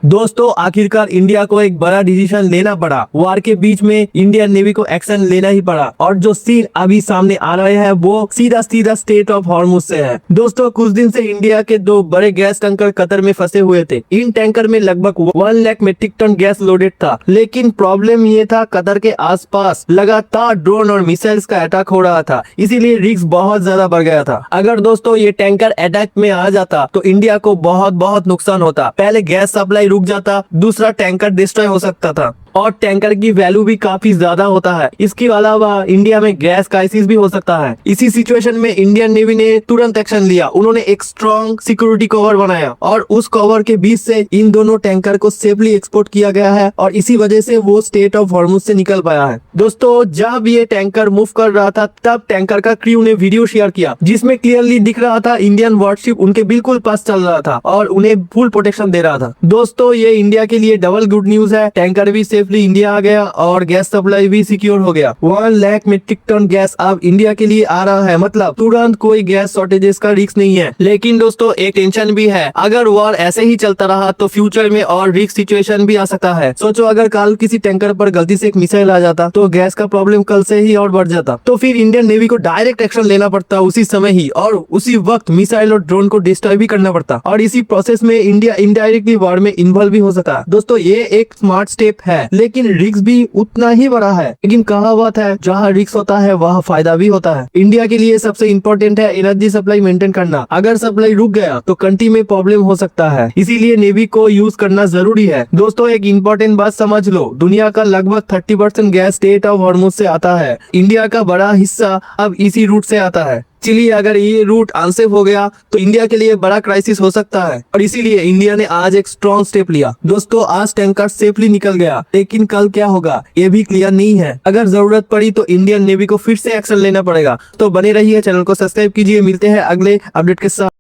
दोस्तों आखिरकार इंडिया को एक बड़ा डिसीजन लेना पड़ा। वार के बीच में इंडियन नेवी को एक्शन लेना ही पड़ा और जो सीन अभी सामने आ रहे हैं वो सीधा सीधा स्टेट ऑफ हॉर्मुज से है। दोस्तों कुछ दिन से इंडिया के दो बड़े गैस टैंकर कतर में फंसे हुए थे। इन टैंकर में लगभग 1 lakh metric ton gas loaded था, लेकिन प्रॉब्लम ये था कतर के आसपास लगातार ड्रोन और मिसाइल्स का अटैक हो रहा था, इसीलिए रिस्क बहुत ज्यादा बढ़ गया था। अगर दोस्तों ये टैंकर अटैक में आ जाता तो इंडिया को बहुत नुकसान होता। पहले गैस सप्लाई रुक जाता, दूसरा टैंकर डिस्ट्रॉय हो सकता था और टैंकर की वैल्यू भी काफी ज्यादा होता है। इसके अलावा इंडिया में गैस क्राइसिस भी हो सकता है। इसी सिचुएशन में इंडियन नेवी ने तुरंत एक्शन लिया। उन्होंने एक स्ट्रॉन्ग सिक्योरिटी कवर बनाया और उस कवर के बीच से इन दोनों टैंकर को सेफली एक्सपोर्ट किया गया है और इसी वजह से वो स्टेट ऑफ हॉर्मुज से निकल पाया है। दोस्तों जब ये टैंकर मूव कर रहा था तब टैंकर का क्रू ने वीडियो शेयर किया जिसमें क्लियरली दिख रहा था इंडियन वारशिप उनके बिल्कुल पास चल रहा था और उन्हें फुल प्रोटेक्शन दे रहा था। दोस्तों ये इंडिया के लिए डबल गुड न्यूज है। टैंकर भी सेफली इंडिया आ गया और गैस सप्लाई भी सिक्योर हो गया। 1 लाख मेट्रिक टन गैस अब इंडिया के लिए आ रहा है, मतलब तुरंत कोई गैस शॉर्टेजेस का रिस्क नहीं है। लेकिन दोस्तों एक टेंशन भी है, अगर वॉर ऐसे ही चलता रहा तो फ्यूचर में और रिस्क सिचुएशन भी आ सकता है। सोचो अगर कल किसी टैंकर पर गलती से एक मिसाइल आ जाता तो गैस का प्रॉब्लम कल से ही और बढ़ जाता, तो फिर इंडियन नेवी को डायरेक्ट एक्शन लेना पड़ता उसी समय ही और उसी वक्त मिसाइल और ड्रोन को डिस्ट्रॉय भी करना पड़ता और इसी प्रोसेस में इंडिया इनडायरेक्टली वॉर में इन्वॉल्व भी हो सकता। दोस्तों ये एक स्मार्ट स्टेप है, लेकिन रिस्क भी उतना ही बड़ा है। लेकिन कहावत है जहाँ रिस्क होता है वहाँ फायदा भी होता है। इंडिया के लिए सबसे इम्पोर्टेंट है एनर्जी सप्लाई मेंटेन करना। अगर सप्लाई रुक गया तो कंट्री में प्रॉब्लम हो सकता है, इसीलिए नेवी को यूज करना जरूरी है। दोस्तों एक इम्पोर्टेंट बात समझ लो, दुनिया का लगभग 30% गैस स्टेट ऑफ हॉर्मुज से आता है। इंडिया का बड़ा हिस्सा अब इसी रूट से आता है। चलिए अगर ये रूट अनसेफ हो गया तो इंडिया के लिए बड़ा क्राइसिस हो सकता है और इसीलिए इंडिया ने आज एक स्ट्रॉन्ग स्टेप लिया। दोस्तों आज टैंकर सेफली निकल गया, लेकिन कल क्या होगा ये भी क्लियर नहीं है। अगर जरूरत पड़ी तो इंडियन नेवी को फिर से एक्शन लेना पड़ेगा। तो बने रहिए, चैनल को सब्सक्राइब कीजिए। मिलते हैं अगले अपडेट के साथ।